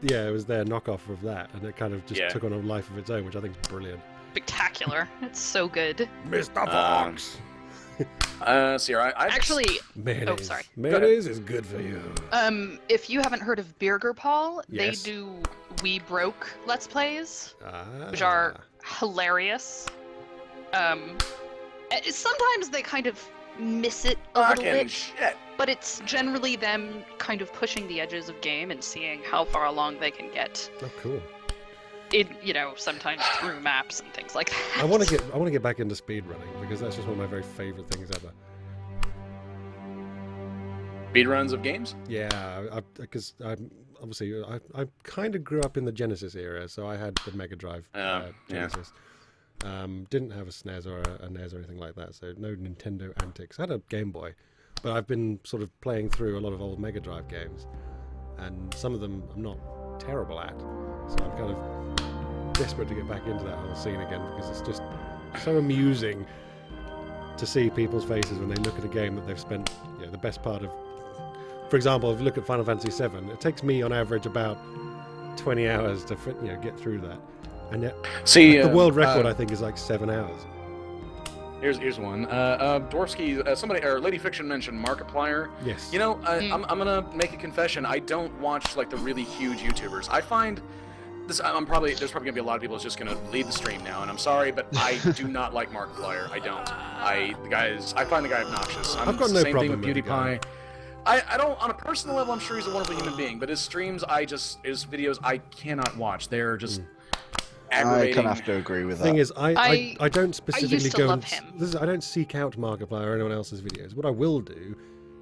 yeah, it was their knockoff of that, and it kind of just took on a life of its own, which I think is brilliant. Spectacular. It's so good. Mr. Fox. Sierra, I Actually, mayonnaise. oh sorry. Mayonnaise is good for you. If you haven't heard of Birger Paul, Yes. they do We Broke Let's Plays, Ah. which are hilarious. Sometimes they kind of miss it a little bit, shit. but it's generally them kind of pushing the edges of game and seeing how far along they can get. Oh, cool. Sometimes through maps and things like that. I want to get back into speedrunning because that's just one of my very favorite things ever. Speedruns of games? Yeah, because I kind of grew up in the Genesis era, so I had the Mega Drive Genesis. Didn't have a SNES or a NES or anything like that, so no Nintendo antics. I had a Game Boy, but I've been sort of playing through a lot of old Mega Drive games, and some of them I'm not terrible at, so I'm kind of desperate to get back into that whole scene again because it's just so amusing to see people's faces when they look at a game that they've spent the best part of. For example, if you look at Final Fantasy VII, it takes me on average about 20 hours to get through that, and yet the world record I think is like 7 hours. Here's one. Dwarfsky, somebody or Lady Fiction mentioned Markiplier. Yes. You know, I'm gonna make a confession. I don't watch like the really huge YouTubers. I find this. There's probably gonna be a lot of people that's just gonna lead the stream now, and I'm sorry, but I do not like Markiplier. I don't. I find the guy obnoxious. I've got no same thing problem with with the guy. PewDiePie. I don't, on a personal level, I'm sure he's a wonderful human being, but his streams, his videos, I cannot watch. They're just aggravating. I kind of have to agree with that. The thing is, I don't specifically used to go love and him. I don't seek out Markiplier or anyone else's videos. What I will do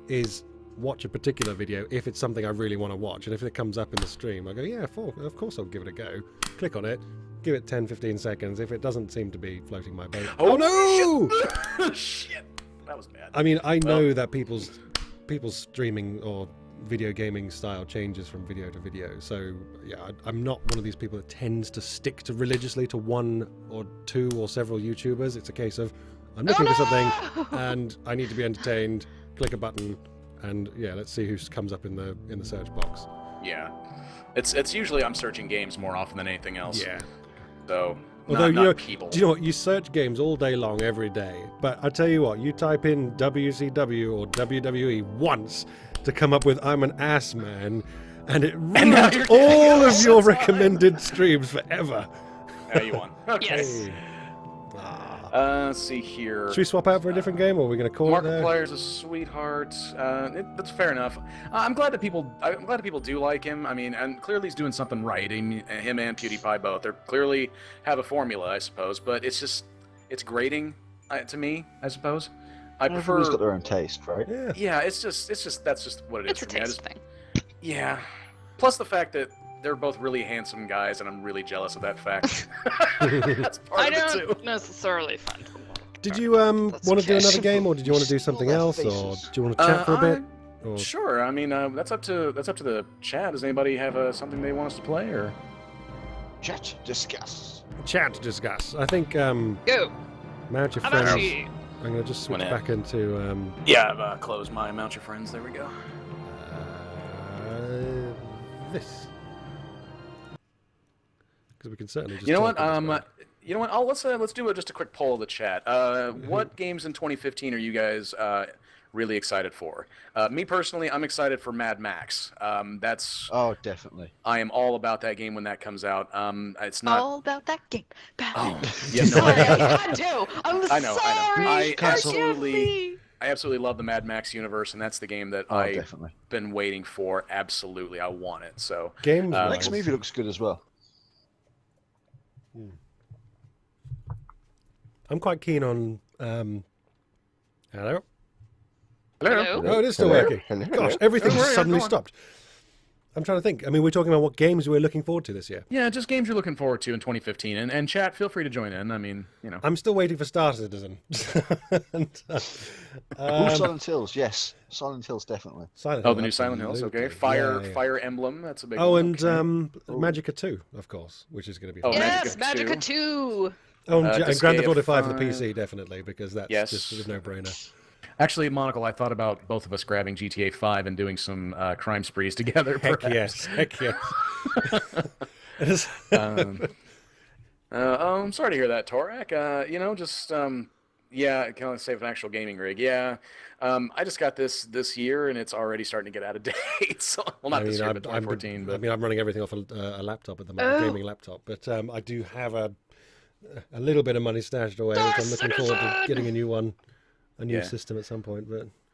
is watch a particular video if it's something I really want to watch, and if it comes up in the stream, I go, yeah, of course I'll give it a go. Click on it, give it 10-15 seconds. If it doesn't seem to be floating my boat, oh no! Shit, that was bad. I mean, I know that people's streaming or video gaming style changes from video to video, so yeah, I'm not one of these people that tends to stick to religiously to one or two or several YouTubers. It's a case of I'm looking for something and I need to be entertained, click a button, and yeah, let's see who comes up in the search box. Yeah, it's usually I'm searching games more often than anything else. Yeah. So Although not people. do you know what? You search games all day long, every day. But I tell you what, you type in WCW or WWE once to come up with "I'm an ass man," and it ruins all of your recommended streams forever. Yeah, you won. Okay. Yes. Let's see here. Should we swap out for a different game, or are we going to call it there? Markiplier's a sweetheart. That's fair enough. I'm glad that people do like him. I mean, and clearly he's doing something right. I mean, him and PewDiePie both. They clearly have a formula, I suppose. But it's grating to me, I suppose. I prefer. Everyone's got their own taste, right? Yeah. Yeah, it's just that's just what it is It's a for me. taste thing. Yeah. Plus the fact that they're both really handsome guys, and I'm really jealous of that fact. That's part I of it too. don't necessarily find them. Did you want to do okay. another game, or did you want to do something else, or do you want to chat for a bit? Or... Sure. I mean, that's up to the chat. Does anybody have something they want us to play, or? Chat, discuss. Chat, discuss. I think Go. Mount Your How about Friends. you? I'm going to just switch Went back into Yeah, I've closed my Mount Your Friends. There we go. This. Because we can certainly just. You know what? talk in this You know what? Let's do just a quick poll of the chat. What games in 2015 are you guys really excited for? Me personally, I'm excited for Mad Max. That's. Oh, definitely. I am all about that game when that comes out. It's not. All about that game. Oh, yeah, no, Sorry, I had to. I'm I know. sorry. I absolutely love the Mad Max universe, and that's the game that I've definitely been waiting for. Absolutely, I want it. So. Games. Next movie looks good as well. I'm quite keen on. Hello. Hello. Hello? Oh, it is still working. Gosh, everything suddenly stopped. I'm trying to think. I mean, we're talking about what games we're looking forward to this year. Yeah, just games you're looking forward to in 2015, and chat. Feel free to join in. I mean, you know. I'm still waiting for Star Citizen. Silent Hills, yes. Silent Hills, definitely. Silent Oh, Hill, the new Silent Hills. Okay. absolutely. Yeah. Fire Emblem. That's a big Oh, one. and Okay. Magicka 2, of course, which is going to be. Oh, fun. Yes, Magicka Magicka 2. Oh, and Grand Theft Disgaea Auto 5 for the 5. PC, definitely, because that's Yes. just a no-brainer. Actually, Monocle, I thought about both of us grabbing GTA 5 and doing some crime sprees together. Heck perhaps. yes, heck yes. It is- I'm sorry to hear that, Torak. Yeah, can I save an actual gaming rig? Yeah. I just got this year, and it's already starting to get out of date. So, well, not this year, but 2014. But I'm running everything off a laptop at the moment, a gaming laptop. But I do have a little bit of money stashed away, which I'm looking forward to getting a new one, a new system at some point.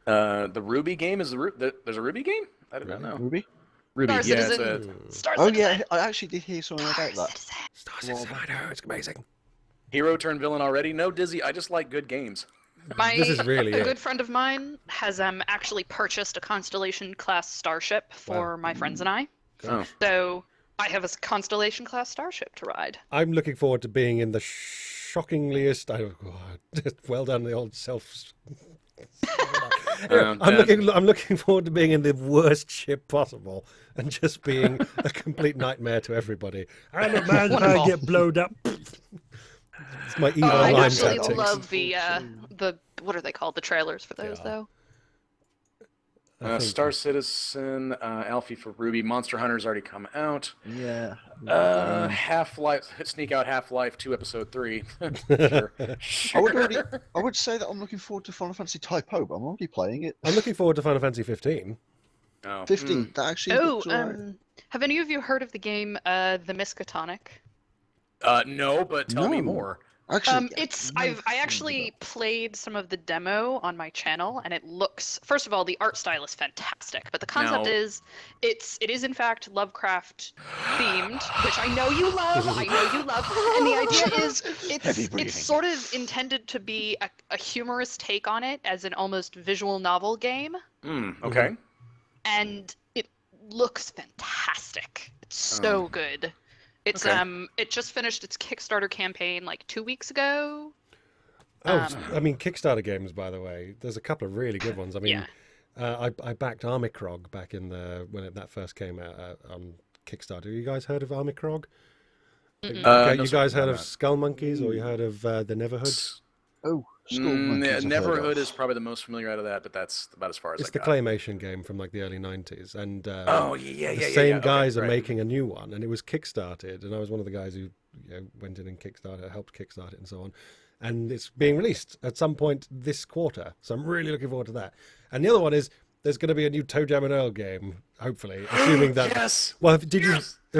But the Ruby game is there's a Ruby game? I did not know. Ruby? Ruby, Star yeah. Citizen. Star Oh Citizen. yeah, I actually did hear something about that. Star Citizen, I know, it's amazing. Hero turned villain already? No, Dizzy. I just like good games. This is really a it. good friend of mine has actually purchased a Constellation class starship for my friends and I. Oh. So I have a Constellation class starship to ride. I'm looking forward to being in the shockingliest. Well done, the old self. I'm looking forward to being in the worst ship possible and just being a complete nightmare to everybody. I'm a man if I get blowed up. It's my evil I line actually tactics. love the what are they called? The trailers for those though. Star Citizen, Alfie for Ruby, Monster Hunter's already come out. Yeah. Half-Life, sneak out Half-Life 2 Episode 3. Sure. I would say that I'm looking forward to Final Fantasy Typo, but I'm already playing it. I'm looking forward to Final Fantasy 15. Oh. 15. That actually. looks alright. Have any of you heard of the game The Miskatonic? No, but tell me No. more. Actually, I actually played some of the demo on my channel, and it looks. First of all, the art style is fantastic, but the concept Now- is, it is in fact Lovecraft themed, which I know you love. I know you love, and the idea is Heavy breathing. it's sort of intended to be a humorous take on it as an almost visual novel game, Okay. and it looks fantastic. It's so good. It's Okay. it just finished its Kickstarter campaign like 2 weeks ago. I mean, Kickstarter games, by the way, there's a couple of really good ones. I mean, Yeah. I backed Armicrog back in that first came out on Kickstarter. You guys heard of Armicrog? No, You sir, guys heard no, of no. Skull Monkeys, or you heard of the Neverhood? Oh, School Monkeys I've heard Neverhood of. is probably the most familiar out of that, but that's about as far as It's I the got. claymation game from like the early 90s, and Oh, yeah. the same Okay, guys are right. making a new one, and it was kickstarted, and I was one of the guys who went in and helped kickstart it and so on, and it's being released at some point this quarter, so I'm really looking forward to that. And the other one is there's going to be a new Toe Jam and Earl game, hopefully, assuming that. Yes. Well, have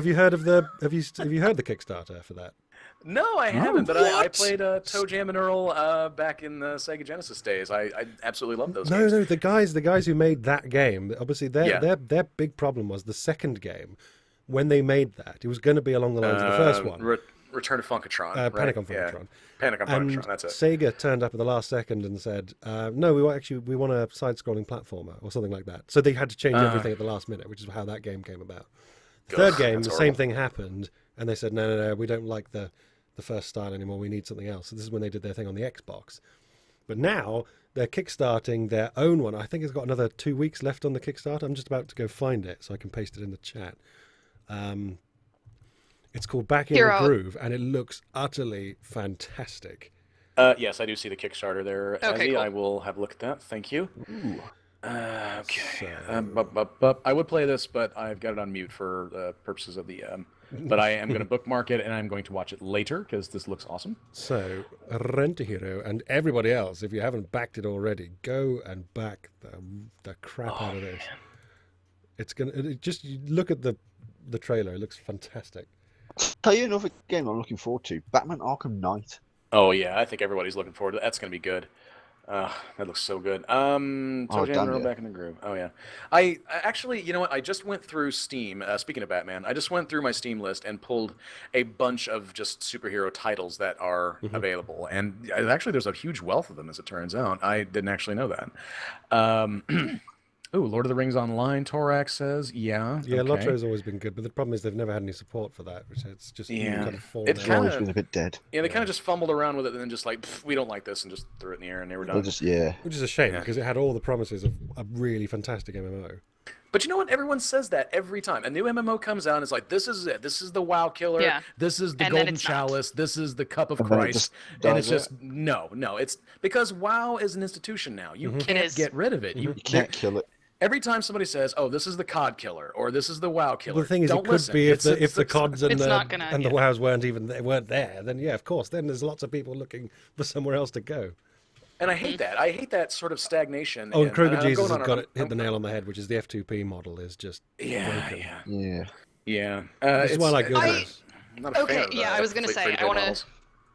you heard of have you heard the Kickstarter for that? No, I haven't, but I what? played Toe Jam and Earl back in the Sega Genesis days. I absolutely love those No, games. no, the guys who made that game, obviously their big problem was the second game. When they made that, it was going to be along the lines of the first one. Return to Funkatron. Panic right? on Funkatron. Yeah. Panic on And Funkatron, that's it. Sega turned up at the last second and said, "No, we want a side-scrolling platformer or something like that." So they had to change everything at the last minute, which is how that game came about. The third game, that's the same horrible. thing happened, and they said, "No, we don't like the first style anymore. We need something else." So this is when they did their thing on the Xbox. But now they're kickstarting their own one. I think it's got another 2 weeks left on the Kickstarter. I'm just about to go find it so I can paste it in the chat. It's called Back in Hero. the Groove, and it looks utterly fantastic. Yes, I do see the Kickstarter there, Okay, Ezzy. cool. I will have a look at that. Thank you. Ooh. Okay. So- I would play this, but I've got it on mute for the purposes of the. But I am going to bookmark it, and I'm going to watch it later because this looks awesome. So, Rent a Hero and everybody else, if you haven't backed it already, go and back the crap out of this. It's gonna just look at the trailer; it looks fantastic. Tell you another game I'm looking forward to: Batman Arkham Knight. Oh yeah, I think everybody's looking forward to that. That's going to be good. That looks so good. Toe Jam and damn Earl yeah. back in the groove. Oh yeah. I actually, you know what? I just went through Steam. Speaking of Batman, I just went through my Steam list and pulled a bunch of just superhero titles that are available. And actually, there's a huge wealth of them, as it turns out. I didn't actually know that. Ooh, Lord of the Rings Online, Torax says, yeah. Yeah, okay. Lotro's always been good, but the problem is they've never had any support for that, which it's just Yeah. kind of fallen It's out. It's always kinda- been a bit dead. Yeah, they kind of just fumbled around with it and then just like, "Pff, we don't like this," and just threw it in the air and they were They done. just Which is a shame Yeah. because it had all the promises of a really fantastic MMO. But you know what? Everyone says that every time. A new MMO comes out and it's like, this is it. This is the WoW killer. Yeah. This is the And then Golden it's not. Chalice. This is the Cup of And then it Christ. just And it's dies just, no. It's because WoW is an institution now. You It can't is. get rid of it. You can't kill it. Every time somebody says, oh, this is the COD killer, or this is the WoW killer, Well, the thing is, don't it could listen. be if the It's- CODs and It's the not gonna- and the yeah. WoWs weren't there, then yeah, of course, then there's lots of people looking for somewhere else to go. And I hate that. I hate that sort of stagnation. Oh, and Kroger I'm Jesus going has on got it hit the nail on the head, which is the F2P model is just Yeah, broken. yeah, Yeah. yeah. This is why I like Guild Wars. I'm not a fan Okay, of, yeah, I was gonna say, free-to-play models.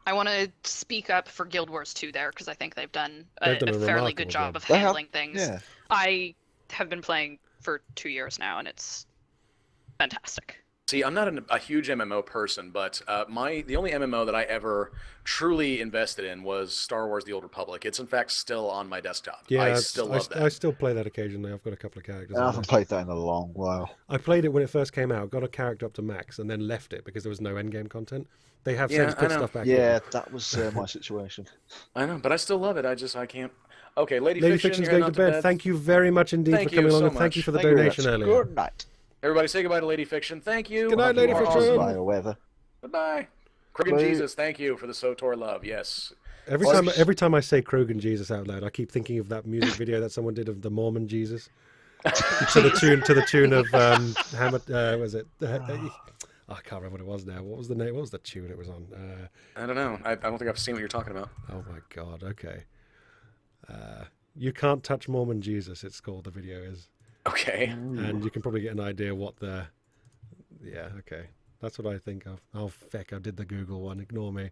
I want to speak up for Guild Wars 2 there because I think they've done a, They've done a fairly remarkable good job job. of They have, handling things. yeah. I have been playing for 2 years now, and it's fantastic. See, I'm not a huge MMO person, but the only MMO that I ever truly invested in was Star Wars: The Old Republic. It's in fact still on my desktop. Yeah, I still love that. I still play that occasionally. I've got a couple of characters. I on haven't there. played that in a long while. I played it when it first came out, got a character up to max, and then left it because there was no endgame content. They have Yeah, since put I know. stuff back Yeah, in. that was my situation. I know, but I still love it. I can't. Okay, Lady Lady Fiction, Fiction's you're going heading to off bed. Thank you very much indeed Thank for you coming along, so and thank you much. for the Thank you very donation much. earlier. Good night. Everybody say goodbye to Lady Fiction. Thank you. Good night, Lady You are Fiction. awesome. By weather. Goodbye. Krogan Bye. Jesus, thank you for the SOTOR love. Yes. Every time I say Krogan Jesus out loud, I keep thinking of that music video that someone did of the Mormon Jesus. to the tune of Hammer. Was it? I can't remember what it was now. What was the name? What was the tune it was on? I don't know. I don't think I've seen what you're talking about. Oh my God. Okay. You Can't Touch Mormon Jesus. It's called. The video is, Okay. and you can probably get an idea what the. Yeah. Okay. That's what I think of. Oh feck! I did the Google one. Ignore me.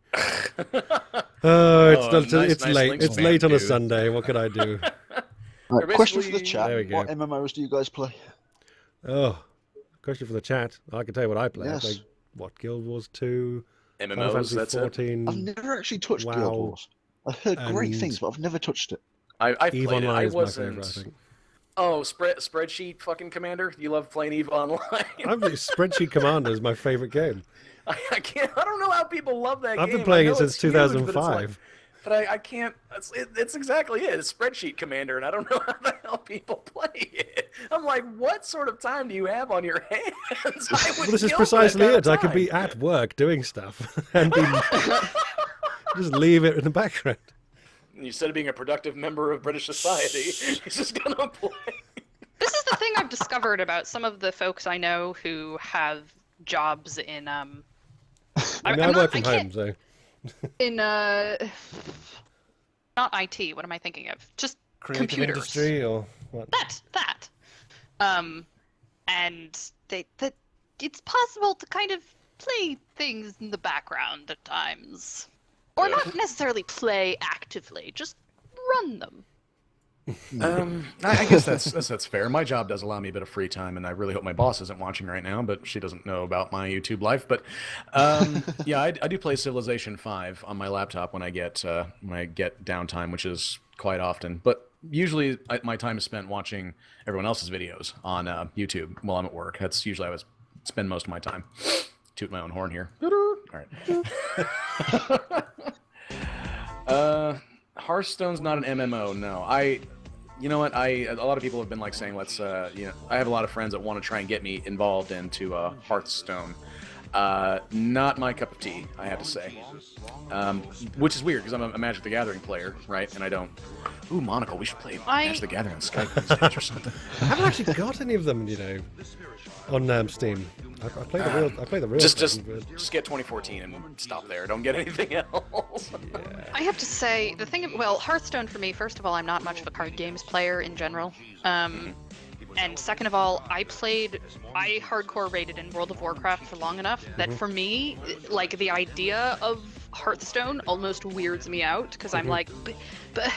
Oh, it's nice late. links, It's man, late on a dude. Sunday. What can I do? Right, question for the basically- chat. There we go. What MMOs do you guys play? Oh, question for the chat. I can tell you what I play. Yes. I play what Guild Wars 2, Final MMOs, Fantasy that's it. 14. I've never actually touched WoW. Guild Wars. I've heard great And- things, but I've never touched it. I Eve played it. Online I is my wasn't. favorite. I think. Oh, spreadsheet fucking commander. You love playing Eve Online. Spreadsheet Commander is my favorite game. I can't. I don't know how people love that game. I've been playing I it know since it's huge, but it's 2005. But I can't. It's exactly it. It's spreadsheet commander, and I don't know how the hell people play it. I'm like, what sort of time do you have on your hands? I would Well, this is kill for that precisely kind of it. I could time. be at work doing stuff and just leave it in the background. Instead of being a productive member of British society, he's just gonna play. This is the thing I've discovered about some of the folks I know who have jobs in I mean, I work from home, so in not IT. What am I thinking of? Just creative computers. industry or what? That. And that it's possible to kind of play things in the background at times, or not necessarily play actively, just run them. I guess that's fair. My job does allow me a bit of free time, and I really hope my boss isn't watching right now, but she doesn't know about my YouTube life. But yeah, I do play Civilization 5 on my laptop when I get downtime, which is quite often. But usually my time is spent watching everyone else's videos on YouTube while I'm at work. That's usually how I spend most of my time. Toot my own horn here. All right. Hearthstone's not an MMO. No, you know what? A lot of people have been like saying, let's, I have a lot of friends that want to try and get me involved into Hearthstone. Not my cup of tea, I have to say. Which is weird because I'm a Magic the Gathering player, right? And I don't. Ooh, Monocle. We should play Magic the Gathering on Skype these days or something. I haven't actually got any of them, on Steam. I play the real. Just thing, but- just get 2014 and stop there. Don't get anything else. I have to say, the thing, well, Hearthstone for me, first of all, I'm not much of a card games player in general. And second of all, I hardcore rated in World of Warcraft for long enough that for me, like, the idea of Hearthstone almost weirds me out because I'm like, but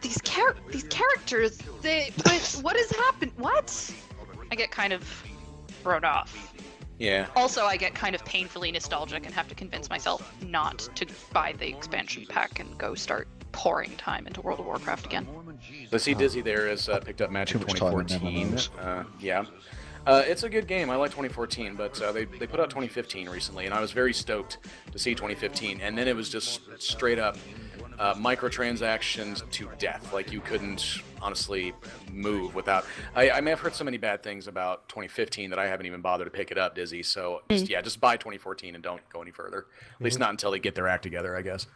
these characters, but what has happened? What? I get kind of thrown off. Yeah. Also, I get kind of painfully nostalgic and have to convince myself not to buy the expansion pack and go start pouring time into World of Warcraft again. The C Dizzy there has picked up Magic Too much time in 2014. MMOs. Yeah. It's a good game. I like 2014, but they put out 2015 recently, and I was very stoked to see 2015. And then it was just straight up microtransactions to death. Like, you couldn't honestly move without. I may have heard so many bad things about 2015 that I haven't even bothered to pick it up, Dizzy. So just buy 2014 and don't go any further. At least not until they get their act together, I guess.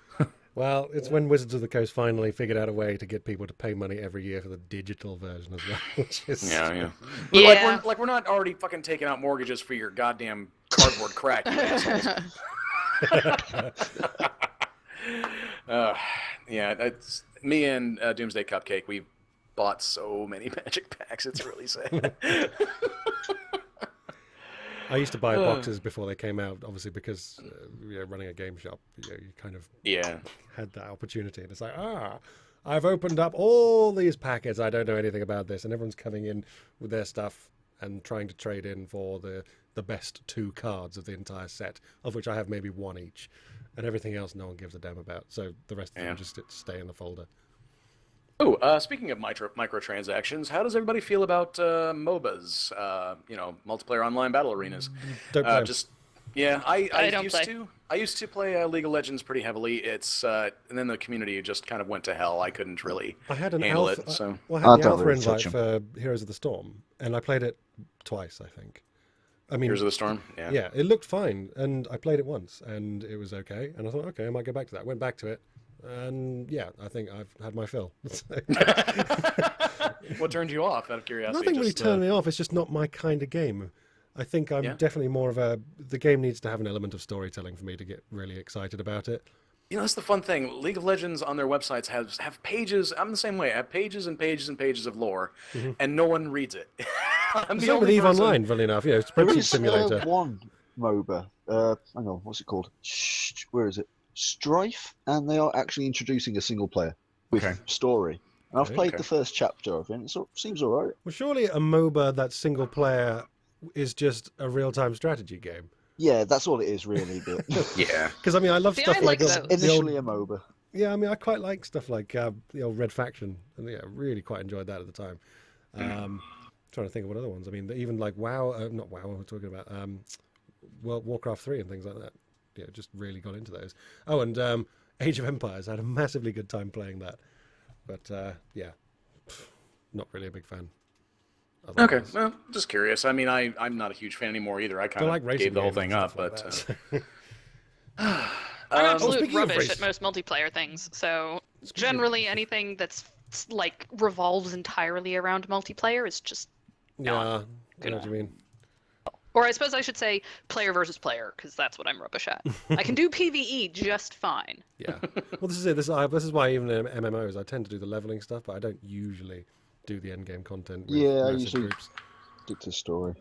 Well, it's when Wizards of the Coast finally figured out a way to get people to pay money every year for the digital version as well. Which is... Yeah. Yeah. Like we're not already fucking taking out mortgages for your goddamn cardboard crack, you assholes. Yeah, that's me and Doomsday Cupcake. We bought so many Magic packs. It's really sad. I used to buy boxes before they came out, obviously, because running a game shop, you kind of had that opportunity. And it's like, I've opened up all these packets. I don't know anything about this. And everyone's coming in with their stuff and trying to trade in for the best 2 cards of the entire set, of which I have maybe 1 each. And everything else no one gives a damn about. So the rest of them just stay in the folder. Oh, speaking of microtransactions, how does everybody feel about MOBAs? Multiplayer online battle arenas. Don't play 'em. I used to play League of Legends pretty heavily. It's and then the community just kind of went to hell. I couldn't really handle it. So I had the don't alpha really invite touch 'em. for Heroes of the Storm, and I played it twice, I think. I mean, Heroes of the Storm. yeah, it looked fine, and I played it once, and it was okay. And I thought, okay, I might go back to that. Went back to it. And yeah, I think I've had my fill. What turned you off, out of curiosity? Nothing really turned me off. It's just not my kind of game. I think I'm definitely more of the game needs to have an element of storytelling for me to get really excited about it. You know, that's the fun thing. League of Legends on their websites have pages. I'm the same way. I have pages and pages and pages of lore, and no one reads it. I'm the Same with only EVE person. Online, funnily enough. There Spreadsheet is Simulator. one MOBA. Hang on, what's it called? Where is it? Strife, and they are actually introducing a single player with story. And I've played the first chapter of it, and it seems alright. Well, surely a MOBA that's single player is just a real-time strategy game. Yeah, that's all it is, really. But Yeah. Because I mean, I love stuff like those. initially a MOBA. Yeah, I mean, I quite like stuff like the old Red Faction, and yeah, really quite enjoyed that at the time. Trying to think of what other ones. I mean, even like WoW, not WoW. We're talking about Warcraft 3 and things like that. Yeah, just really got into those. Oh, and Age of Empires. I had a massively good time playing that. But yeah, not really a big fan. Okay, well, just curious. I mean, I'm not a huge fan anymore either. I kind of gave the whole thing up, but I'm absolute rubbish at most multiplayer things. So generally, anything that's like revolves entirely around multiplayer is just yeah, I know what you mean. Or I suppose I should say player versus player, because that's what I'm rubbish at. I can do PvE just fine. Yeah. Well, this is it. This is why even in MMOs I tend to do the leveling stuff, but I don't usually do the end game content with I massive usually groups. stick to story.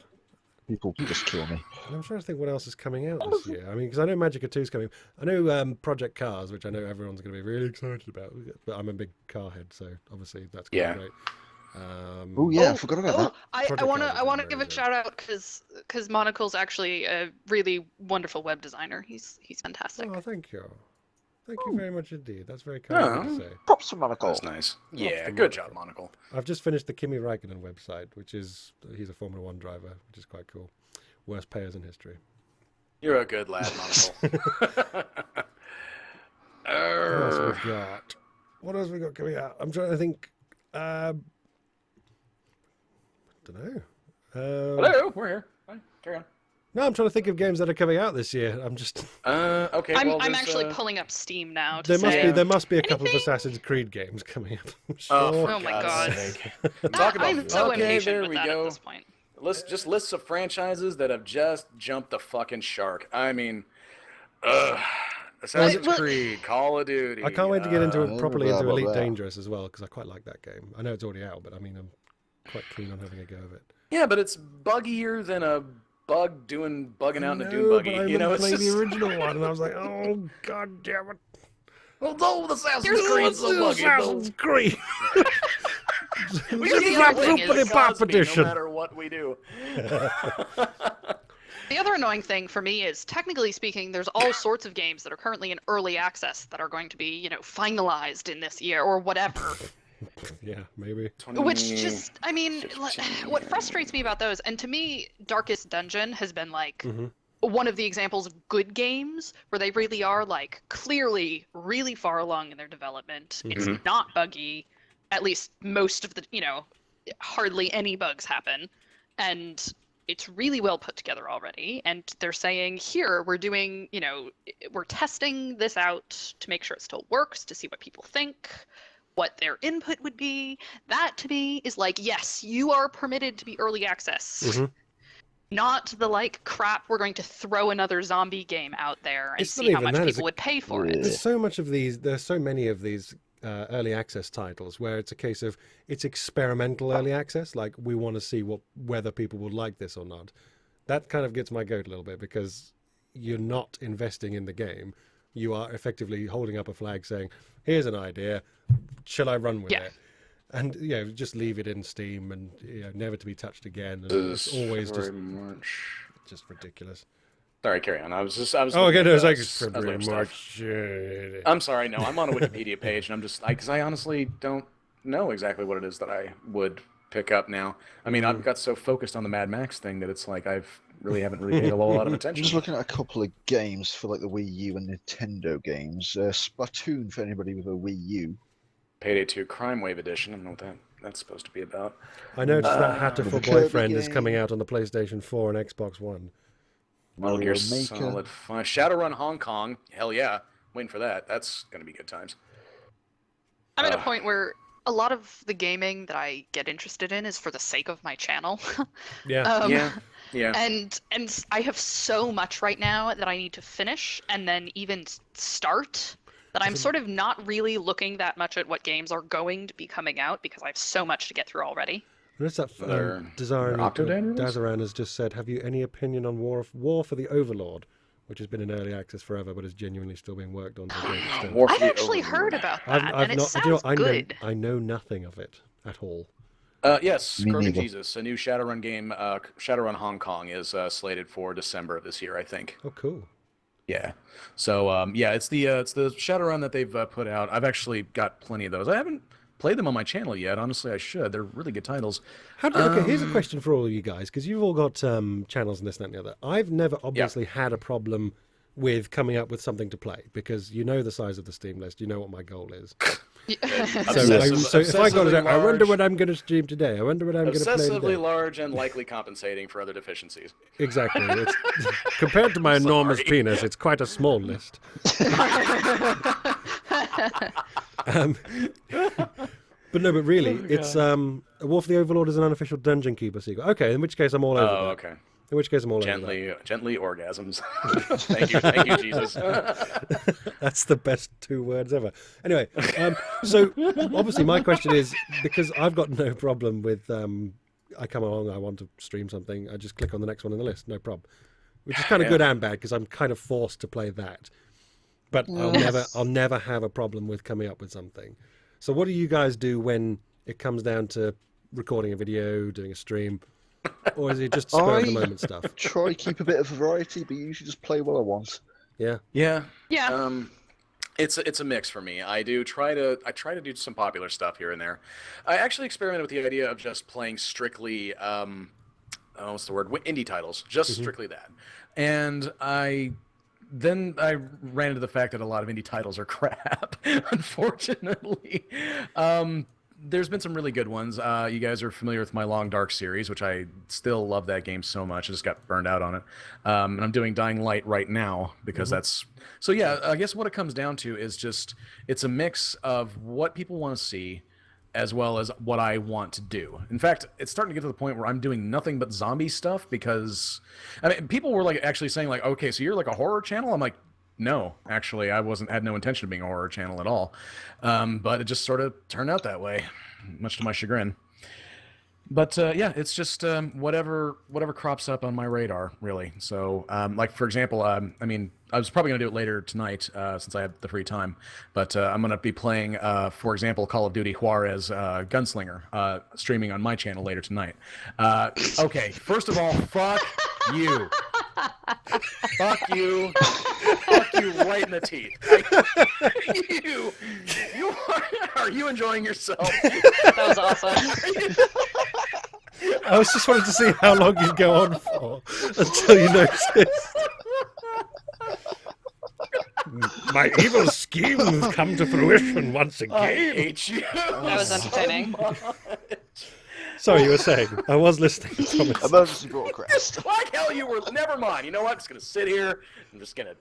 People just kill me. And I'm trying to think what else is coming out this year. I mean, because I know Magicka 2 is coming. I know Project Cars, which I know everyone's going to be really excited about. But I'm a big car head, so obviously that's going to be great. Oh yeah, I forgot about that. I want to give a shout out because Monocle's actually a really wonderful web designer. He's fantastic. Oh, thank you. Thank you very much indeed. That's very kind of you to say. Props to Monocle. That's nice. Yeah, good job, Monocle. I've just finished the Kimi Räikkönen website, he's a Formula 1 driver, which is quite cool. Worst payers in history. You're a good lad, Monocle. What else we got coming out? I'm trying to think. Don't know. Hello, we're here. Fine, carry on. No, I'm trying to think of games that are coming out this year. I'm just. Okay. I'm actually pulling up Steam now. There must be a couple of Assassin's Creed games coming up. I'm sure. Oh my god. Talk about. I'm so impatient there with we that go. at this point. Lists of franchises that have just jumped the fucking shark. I mean, Assassin's Creed, Call of Duty. I can't wait to get into it properly into Elite blah. Dangerous as well, because I quite like that game. I know it's already out, but I mean, I'm quite keen on having a go of it. Yeah, but it's buggier than a bug bugging out in a dune But buggy. I You know, it's played just... the original one, and I was like, oh god damn it! Well, no, the Assassin's Creed's so buggy. Assassin's Creed. We The keep other thing playing is- the Cosby edition. no matter what we do. The other annoying thing for me is, technically speaking, there's all sorts of games that are currently in early access that are going to be, finalized in this year or whatever. Yeah, maybe. Which just, I mean, what frustrates me about those, and to me, Darkest Dungeon has been like one of the examples of good games where they really are like clearly really far along in their development. It's not buggy, at least most of the, hardly any bugs happen, and it's really well put together already. And they're saying, here, we're doing, we're testing this out to make sure it still works, to see what people think, what their input would be. That to me is like, yes, you are permitted to be early access. Not the like, crap, we're going to throw another zombie game out there and see how much people would pay for it. There's so much of these, there's so many of these early access titles where it's a case of it's experimental early access, like we want to see whether people will like this or not. That kind of gets my goat a little bit, because you're not investing in the game. You are effectively holding up a flag saying, here's an idea, shall I run with it? And just leave it in Steam and never to be touched again. And it's always just ridiculous. Sorry, carry on. I was. Oh, okay. No, it's like February, March. I'm sorry. No, I'm on a Wikipedia page, and I'm just because I honestly don't know exactly what it is that I would pick up now. I mean, I've got so focused on the Mad Max thing that it's like haven't really paid a lot of attention. Just looking at a couple of games for like the Wii U and Nintendo games. Splatoon for anybody with a Wii U. Payday 2 Crime Wave Edition. I don't know what that's supposed to be about. I noticed that Hatterful Boyfriend is coming out on the PlayStation 4 and Xbox One. Metal Gear Solid 5. Shadowrun Hong Kong. Hell yeah. Waiting for that. That's going to be good times. I'm at a point where a lot of the gaming that I get interested in is for the sake of my channel. Yeah. And I have so much right now that I need to finish and then even start, that I'm sort of not really looking that much at what games are going to be coming out, because I have so much to get through already. Notice that Dazaran has just said, have you any opinion on War for the Overlord, which has been in early access forever but is genuinely still being worked on to a great extent? I've actually heard about that, it sounds good. I know nothing of it at all. Yes, Crooked Jesus, a new Shadowrun game, Shadowrun Hong Kong, is slated for December of this year, I think. Oh, cool. Yeah. So it's the Shadowrun that they've put out. I've actually got plenty of those. I haven't played them on my channel yet. Honestly, I should. They're really good titles. Okay, here's a question for all of you guys, because you've all got channels and this, that, and the other. I've never obviously had a problem with coming up with something to play, because you know the size of the Steam list. You know what my goal is. So if I got it out, I wonder what I'm going to stream today. I wonder what I'm going to play today. Obsessively large and likely compensating for other deficiencies. Exactly. It's, compared to my enormous penis, it's quite a small list. But really, it's War for the Overlord is an unofficial Dungeon Keeper sequel. Okay, in which case I'm all over that. Okay. In which case I'm all gently orgasms. Thank you, Jesus. That's the best 2 words ever. Anyway, so obviously my question is, because I've got no problem with I come along, I want to stream something, I just click on the next one on the list, no problem. Which is kind of good and bad, because I'm kind of forced to play that. But I'll never have a problem with coming up with something. So what do you guys do when it comes down to recording a video, doing a stream? Or is it just spur of the moment stuff? Try to keep a bit of variety, but usually just play what I want. Yeah. It's a mix for me. I try to do some popular stuff here and there. I actually experimented with the idea of just playing strictly what's the word? Indie titles, just strictly that. And I ran into the fact that a lot of indie titles are crap, unfortunately. There's been some really good ones. You guys are familiar with my Long Dark series, which I still love that game so much. I just got burned out on it. And I'm doing Dying Light right now because that's... So yeah, I guess what it comes down to is just, it's a mix of what people want to see as well as what I want to do. In fact, it's starting to get to the point where I'm doing nothing but zombie stuff because... I mean, people were like actually saying like, okay, so you're like a horror channel? I'm like, no, actually, I had no intention of being a horror channel at all. But it just sort of turned out that way, much to my chagrin. But yeah, it's just whatever crops up on my radar, really. So, like for example, I mean, I was probably going to do it later tonight since I have the free time. But I'm going to be playing, for example, Call of Duty Juarez Gunslinger, streaming on my channel later tonight. Okay, first of all, fuck you. Fuck you. Fuck you right in the teeth. Are you enjoying yourself? That was awesome. I was just wanting to see how long you'd go on for until you noticed. My evil schemes come to fruition once again. I hate you. That was entertaining. Sorry, you were saying. I was listening, Thomas. Emergency broadcast. Like hell you were. Never mind. You know what? I'm just gonna sit here. I'm just gonna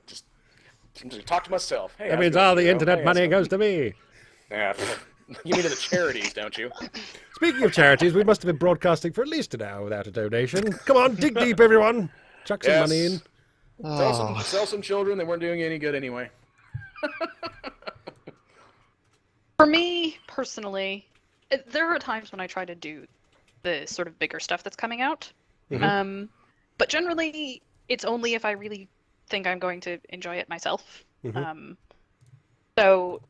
talk to myself. Hey, That means all the internet money goes to me. Yeah. You mean to the charities, don't you? Speaking of charities, we must have been broadcasting for at least an hour without a donation. Come on, dig deep, everyone. Chuck some money in. Sell some children. They weren't doing any good anyway. For me, personally, there are times when I try to do the sort of bigger stuff that's coming out. Mm-hmm. But generally, it's only if I really think I'm going to enjoy it myself. Mm-hmm. So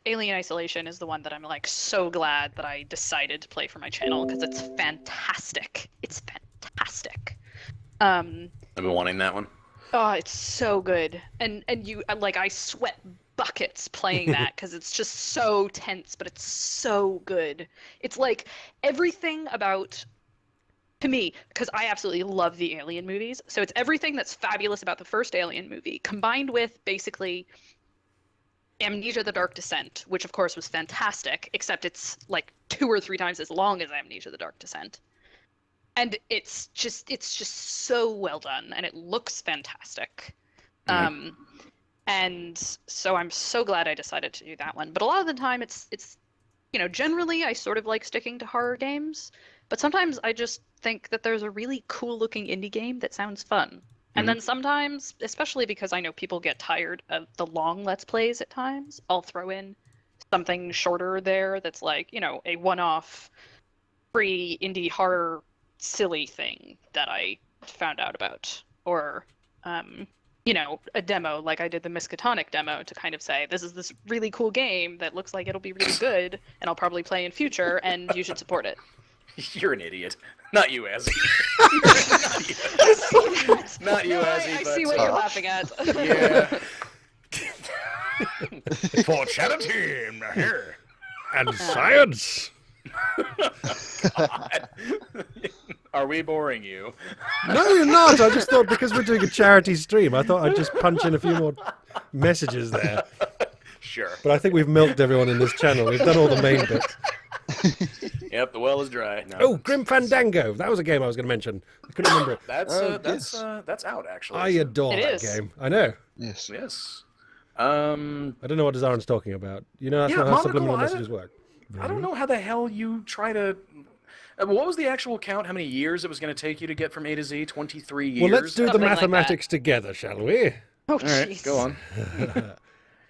Alien Isolation is the one that I'm like so glad that I decided to play for my channel because it's fantastic. It's fantastic. I've been wanting that one. Oh, it's so good. And you like I sweat buckets playing that because it's just so tense, but it's so good. It's like everything about, to me, because I absolutely love the Alien movies. So it's everything that's fabulous about the first Alien movie combined with basically Amnesia: The Dark Descent, which of course was fantastic, except it's like 2 or 3 times as long as Amnesia: The Dark Descent. And it's just so well done, and it looks fantastic. And so I'm so glad I decided to do that one. But a lot of the time, it's generally I sort of like sticking to horror games, but sometimes I just think that there's a really cool looking indie game that sounds fun. And then sometimes, especially because I know people get tired of the long Let's Plays at times, I'll throw in something shorter there that's like, a one-off free indie horror silly thing that I found out about. Or, a demo, like I did the Miskatonic demo to kind of say, this is this really cool game that looks like it'll be really good, and I'll probably play in future, and you should support it. You're an idiot. Not you, Ezzy. Not you, Ezzy. I see what you're laughing at. Yeah. For charity and science. God. Are we boring you? No, you're not. I just thought because we're doing a charity stream, I thought I'd just punch in a few more messages there. Sure. But I think we've milked everyone in this channel. We've done all the main bits. Yep, the well is dry. No. Oh, Grim Fandango. That was a game I was going to mention. I couldn't remember it. That's out actually. I adore that game. I know. Yes. Yes. I don't know what Zaren's talking about. That's not how Monocle, subliminal messages work. I don't know how the hell you try to... what was the actual count? How many years it was going to take you to get from A to Z? 23 years? Well, let's do the Something like mathematics together, shall we? Oh, All right, jeez. go on.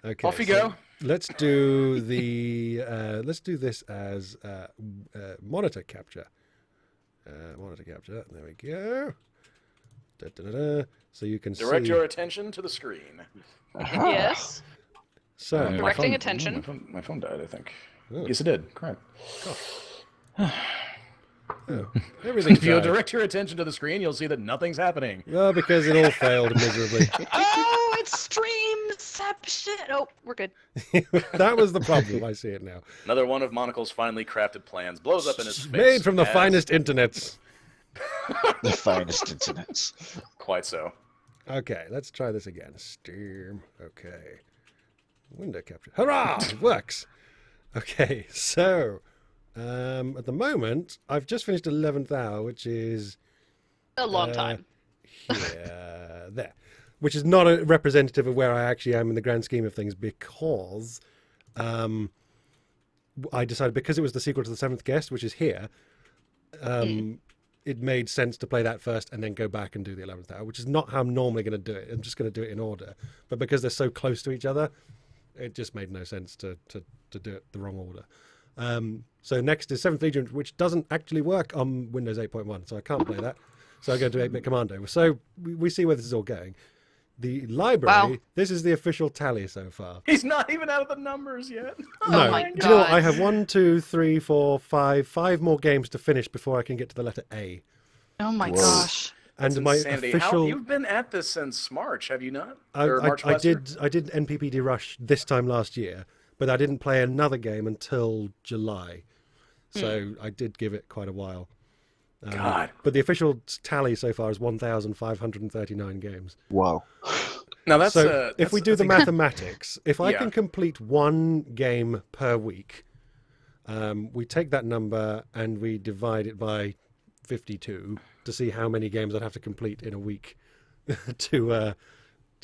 Okay. Off you go. Let's do let's do this as monitor capture. Monitor capture. There we go. Da-da-da-da. So you can Direct see. your attention to the screen. Yes. So Directing attention. My phone died, I think. Oh. Yes, it did. Crap. Everything's If you died. direct your attention to the screen, you'll see that nothing's happening. Well, because it all failed miserably. Oh, it's streamception. Oh, we're good. That was the problem. I see it now. Another one of Monocle's finely crafted plans blows up in his face. Made from the as- finest internets. The finest internets. Quite so. Okay, let's try this again. Steam. Okay. Window capture. Hurrah! It works. Okay, so at the moment, I've just finished 11th hour, which is A long time. here, there, which is not a representative of where I actually am in the grand scheme of things because I decided because it was the sequel to The Seventh Guest, which is here, it made sense to play that first and then go back and do the 11th hour, which is not how I'm normally going to do it. I'm just going to do it in order. But because they're so close to each other, it just made no sense to do it the wrong order. So next is 7th Legion, which doesn't actually work on Windows 8.1, so I can't play that. So I go to 8-bit Commando. So we see where this is all going. The library, Wow. This is the official tally so far. He's not even out of the numbers yet. No, my do you know what? God. I have 1, 2, 3, 4, 5 more games to finish before I can get to the letter A. Oh my Whoa. gosh. And That's my insanity. official... You've been at this since March, have you not? I Or March last year? did NPPD Rush this time last year, but I didn't play another game until July. So I did give it quite a while. God. But the official tally so far is 1,539 games. Wow. Now that's So if we do the mathematics, if I Yeah. can complete one game per week, we take that number and we divide it by 52 to see how many games I'd have to complete in a week to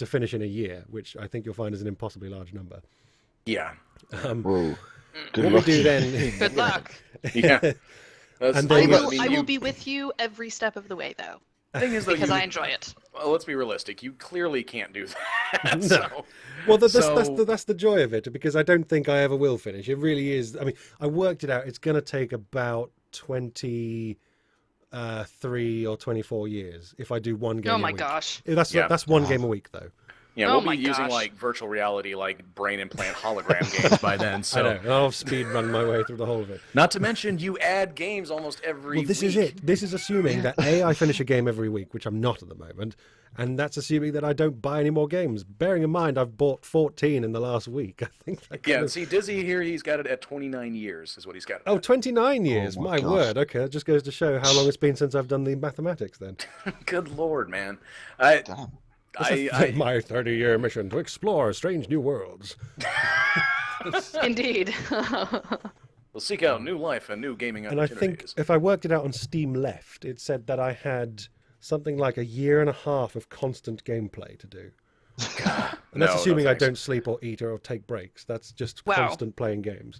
finish in a year, which I think you'll find is an impossibly large number. Yeah. Whoa. Good What luck. we do then... Good luck. Yeah. And I then will be with you every step of the way, though, Thing is, though, because I enjoy it. Well, let's be realistic. You clearly can't do that. No. So, Well, that's the joy of it, because I don't think I ever will finish. It really is. I mean, I worked it out. It's going to take about 23 or 24 years if I do one game. Oh a my week. gosh. That's one game a week, though. yeah, Oh we'll my be using gosh. like virtual reality, like brain implant hologram games by then. So, I know. I'll speed run my way through the whole of it. not to mention, you add games almost every. Well, this is week. it. This is assuming that I finish a game every week, which I'm not at the moment, and that's assuming that I don't buy any more games. Bearing in mind, I've bought 14 in the last week. I think. Yeah, see, Dizzy here, he's got it at 29 years, is what he's got. It Oh, at. 29 years. Oh my my gosh. word. Okay, that just goes to show how long it's been since I've done the mathematics. Then. Good lord, man. Damn. My 30-year mission to explore strange new worlds. Indeed. We'll seek out new life and new gaming And I opportunities. think if I worked it out on Steam Left, it said that I had something like a year and a half of constant gameplay to do. And that's assuming I don't sleep or eat or take breaks. That's just Wow. constant playing games.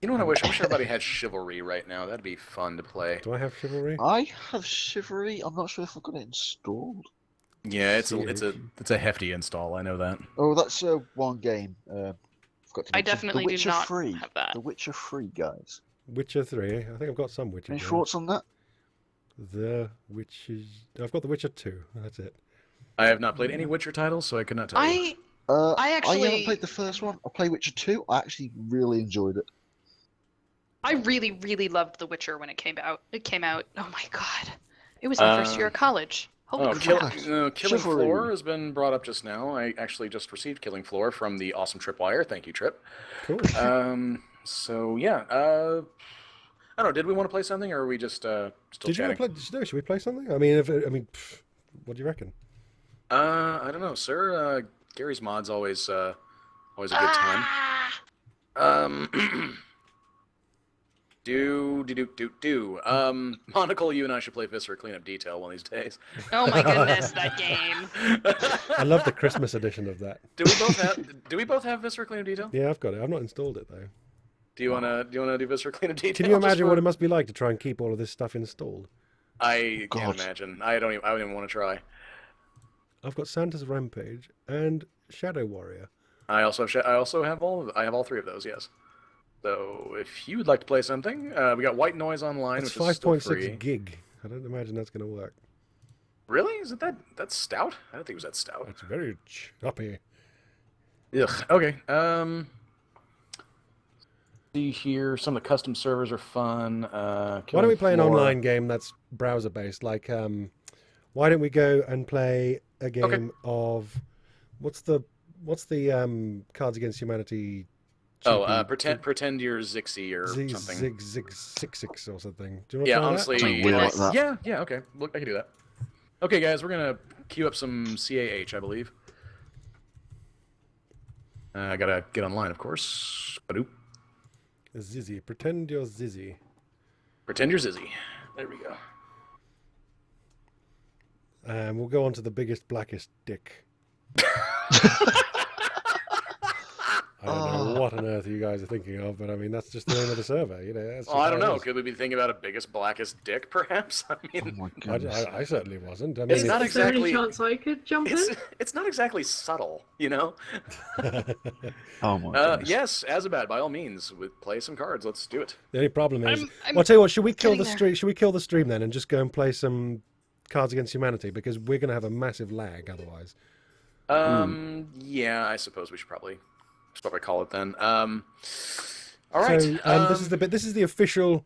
You know what I wish? I wish everybody had Chivalry right now. That'd be fun to play. Do I have Chivalry? I have Chivalry. I'm not sure if I've got it installed. Yeah, it's a hefty install. I know that. Oh, that's one game. I've got to I mention. definitely The do Witcher not 3. have that. The Witcher 3, guys. Witcher 3. I think I've got some Witcher Any games. thoughts on that? The Witcher... I've got The Witcher 2. That's it. I have not played any Witcher titles, so I could not tell you. I I actually haven't played the first one. I played Witcher 2. I actually really enjoyed it. I really, really loved The Witcher when it came out. Oh my god. It was my first year of college. Holy crap. Killing Chivalry. Floor has been brought up just now. I actually just received Killing Floor from the awesome Tripwire. Thank you, Trip. Cool. So yeah. I don't know. Did we want to play something, or are we just still Did you chatting? want to play... Should we play something? I mean, what do you reckon? I don't know, sir. Gary's mod's always a good time. Monocle, you and I should play Viscera Cleanup Detail one of these days. Oh my goodness, that game. I love the Christmas edition of that. Do we both have Viscera Cleanup Detail? Yeah, I've got it. I've not installed it, though. Do you wanna do Viscera Cleanup Detail? Can you just imagine for- what it must be like to try and keep all of this stuff installed? I can't God. imagine. I don't even want to try. I've got Santa's Rampage and Shadow Warrior. I also have all three of those. Yes. So if you would like to play something, we got White Noise Online, It's which is still 5.6 free. gig. I don't imagine that's going to work. Really? Is it that's stout? I don't think it was that stout. It's very choppy. Ugh. Okay. See here, some of the custom servers are fun. Why don't we play an online game that's browser based? Like, why don't we go and play a game of what's the Cards Against Humanity? Pretend you're Zixi or something. Zig or something. Do you want to Yeah, try that? honestly, Something weird like that. yeah. Okay, look, I can do that. Okay, guys, we're gonna queue up some CAH, I believe. I gotta get online, of course. Badoop. Zizzy. Pretend you're Zizzy. Pretend you're Zizzy. There we go. We'll go on to the biggest, blackest dick. I don't know what on earth you guys are thinking of, but I mean, that's just the name of the server. You know. That's Well, just I don't how it know. is. Could we be thinking about a biggest, blackest dick, perhaps? I Oh mean, my goodness. I certainly wasn't. I mean, It's not Is there any exactly- chance I could jump in? it's not exactly subtle, you know. Oh my goodness. Yes, Azabad, by all means, play some cards. Let's do it. the only problem is, I'm well, I'll tell you what. Should we kill getting the there. stream? Should we kill the stream then and just go and play some Cards Against Humanity, because we're going to have a massive lag otherwise. Yeah, I suppose we should probably call it then. All right. So this is the official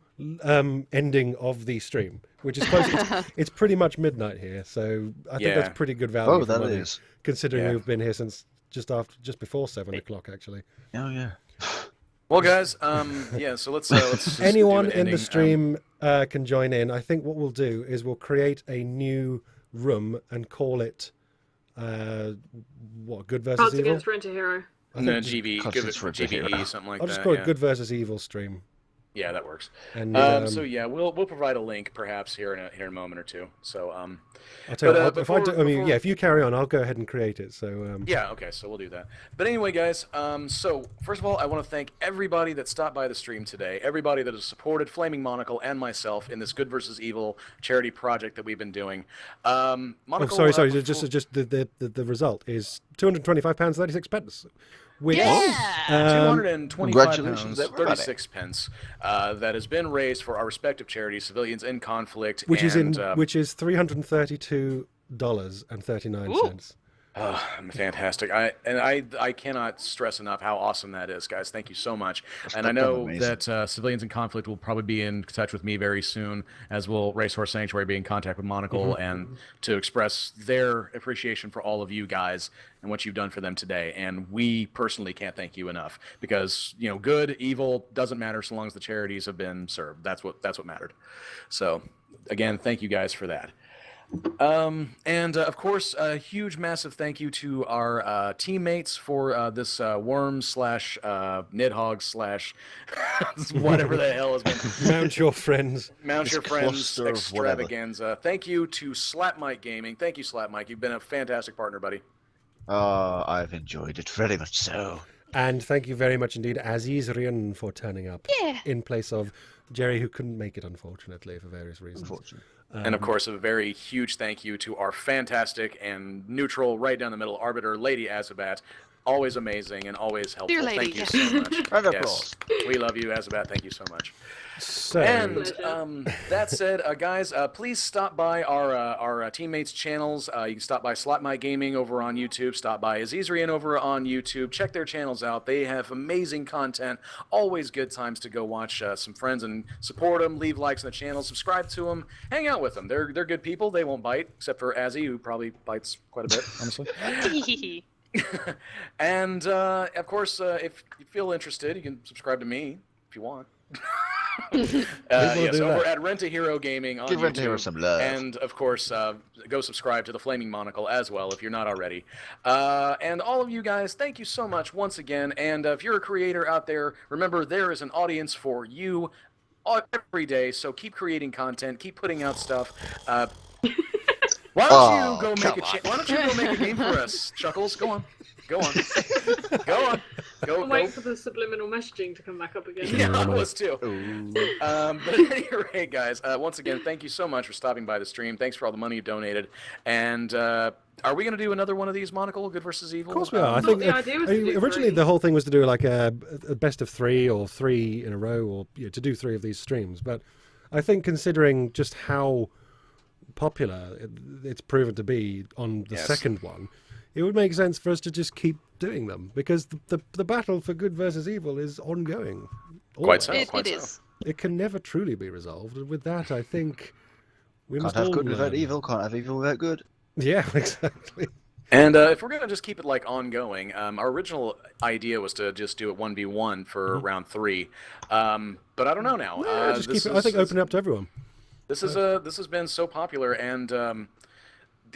ending of the stream, which is close. It's pretty much midnight here, so I think Yeah. that's pretty good value. Oh, for that money, is. considering Yeah. we've been here since just before 7 o'clock actually. Oh yeah. Well, guys, yeah. So let's just Anyone do an in the ending. stream can join in. I think what we'll do is we'll create a new room and call it what? Good versus Cards Evil. Against Rent a Hero. No, GB, Cuts give it its Rent a Hero. GBE, something like I'll that. just call yeah. it Good versus Evil stream. Yeah, that works. And So yeah, we'll provide a link perhaps here in a moment or two. So I'll tell you but, what, if you carry on, I'll go ahead and create it. So yeah, okay, so we'll do that. But anyway, guys, so first of all, I want to thank everybody that stopped by the stream today, everybody that has supported Flaming Monocle and myself in this Good versus Evil charity project that we've been doing. Monocle, sorry. before- Just the result is £225.36, which £225, Congratulations, everybody. 36 pence. That has been raised for our respective charities, civilians in conflict, which is $332.39. Fantastic! I cannot stress enough how awesome that is, guys. Thank you so much. And I That's know amazing. that civilians in conflict will probably be in touch with me very soon, as will Racehorse Sanctuary be in contact with Monocle, and to express their appreciation for all of you guys and what you've done for them today. And we personally can't thank you enough, because good, evil doesn't matter so long as the charities have been served. That's what mattered. So again, thank you guys for that. And of course, a huge, massive thank you to our teammates for this worm / nidhogg / whatever the hell has been. Mount your friends. Mount This your friends cluster of whatever. extravaganza. Thank you to Slap Mike Gaming. Thank you, Slap Mike. You've been a fantastic partner, buddy. I've enjoyed it very much so. And thank you very much indeed, Aziz Rian, for turning up in place of Jerry, who couldn't make it, unfortunately, for various reasons. Unfortunately. And of course, a very huge thank you to our fantastic and neutral, right down the middle arbiter, Lady Azabat. Always amazing and always helpful. Dear lady. Thank you so much. Round of Yes, we love you, Azabat. Thank you so much. So, And that said, guys, please stop by our teammates' channels. You can stop by Slot My Gaming over on YouTube. Stop by Azizrian over on YouTube. Check their channels out. They have amazing content. Always good times to go watch some friends and support them. Leave likes on the channel. Subscribe to them. Hang out with them. They're good people. They won't bite, except for Azzy, who probably bites quite a bit, honestly. And of course, if you feel interested, you can subscribe to me if you want. Yes, over at Rent a Hero Gaming on Give YouTube. Rent a Hero some love. And of course, go subscribe to the Flaming Monocle as well if you're not already. And all of you guys, thank you so much once again. And if you're a creator out there, remember there is an audience for you every day. So keep creating content, keep putting out stuff. Why don't you go make a game for us, Chuckles? Go on. Go on. I'll wait for the subliminal messaging to come back up again. Yeah, I was too. But at any rate, guys, once again, thank you so much for stopping by the stream. Thanks for all the money you donated. And are we going to do another one of these, Monocle, Good versus Evil? of course we are. I thought think the idea was to do originally 3. the whole thing was to do like a best of 3 or 3 in a row, or to do 3 of these streams. But I think considering just how popular it's proven to be on the second one, it would make sense for us to just keep doing them, because the battle for good versus evil is ongoing. Quite so. It is. It can never truly be resolved, and with that, I think we Can't must have all good without learn. evil, can't have evil without good. Yeah, exactly. And if we're going to just keep it like ongoing, our original idea was to just do it 1v1 for round 3. But I don't know now. Yeah, just keep it. I think open it up to everyone. This has been so popular, and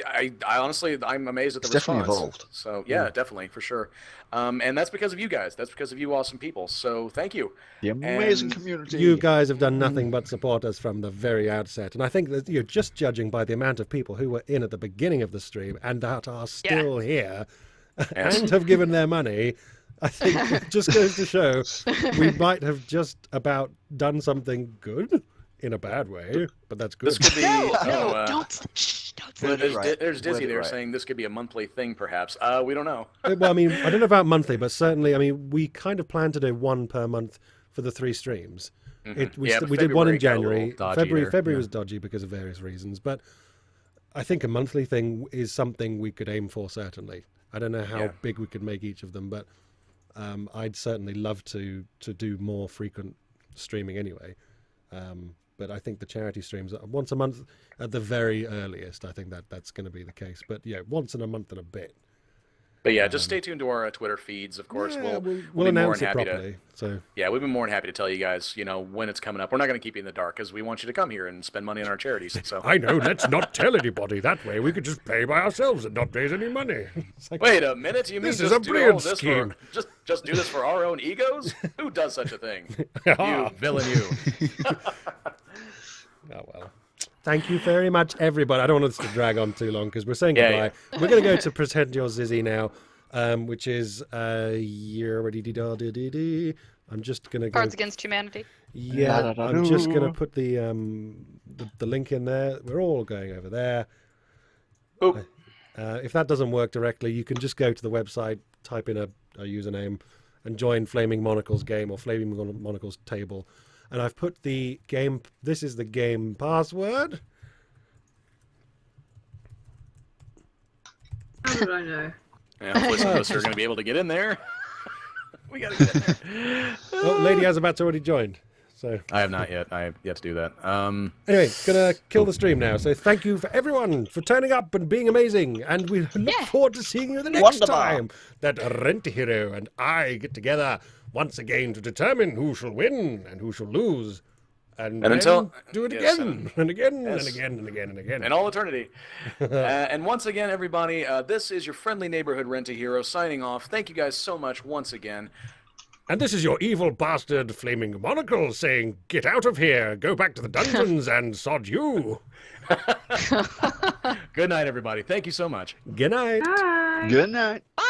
I honestly, I'm amazed at the It's definitely response. evolved. So yeah, definitely, for sure. And that's because of you guys. That's because of you awesome people. So thank you. The amazing And community. You guys have done nothing but support us from the very outset, and I think that you're just judging by the amount of people who were in at the beginning of the stream and that are still here Yes. and have given their money. I think it just goes to show we might have just about done something good in a bad way, but that's good. This could be. Don't say There's Dizzy Word it there right. saying this could be a monthly thing, perhaps. We don't know. Well, I mean, I don't know about monthly, but certainly, I mean, we kind of plan to do 1 per month for the 3 streams. We Yeah, but did one February in got a little January. dodgy there. February Yeah. was dodgy because of various reasons, but I think a monthly thing is something we could aim for, certainly. I don't know how big we could make each of them, but I'd certainly love to do more frequent streaming anyway. But I think the charity streams once a month at the very earliest. I think that's going to be the case. But yeah, once in a month and a bit. But yeah, just stay tuned to our Twitter feeds, of course. Yeah, we'll we'll be more announce than it happy properly. So yeah, we've been more than happy to tell you guys, when it's coming up. We're not going to keep you in the dark because we want you to come here and spend money on our charities. So I know. Let's not tell anybody. That way, we could just play by ourselves and not raise any money. Like, wait a minute, you mean this is just a do brilliant all this scheme. for just do this for our own egos? Who does such a thing? You villain, you. Oh well. Thank you very much, everybody. I don't want us to drag on too long because we're saying goodbye. Yeah. We're going to go to Pretend You're Zizzy now, which is I'm just going to go. Cards Against Humanity. Yeah, I'm just going to put the link in there. We're all going over there. Oop. If that doesn't work directly, you can just go to the website, type in a username, and join Flaming Monocle's game or Flaming Monocle's table. And I've put the game. This is the game password. How did I know? Yeah, hopefully some of us are going to be able to get in there. We got to get in there. Oh, Lady Azabat's already joined. So I have not yet. I have yet to do that. anyway, gonna kill the stream now. So thank you for everyone for turning up and being amazing. And we look forward to seeing you the next Wonderful. time that Rent-A-Hero and I get together once again to determine who shall win and who shall lose. And then until- do it yes, again and again yes. and again and again and again. in all eternity. And once again, everybody, this is your friendly neighborhood Rent-A-Hero signing off. Thank you guys so much once again. And this is your evil bastard Flaming Monocle saying, get out of here, go back to the dungeons and sod you. Good night, everybody. Thank you so much. Good night. Bye. Good night. Bye.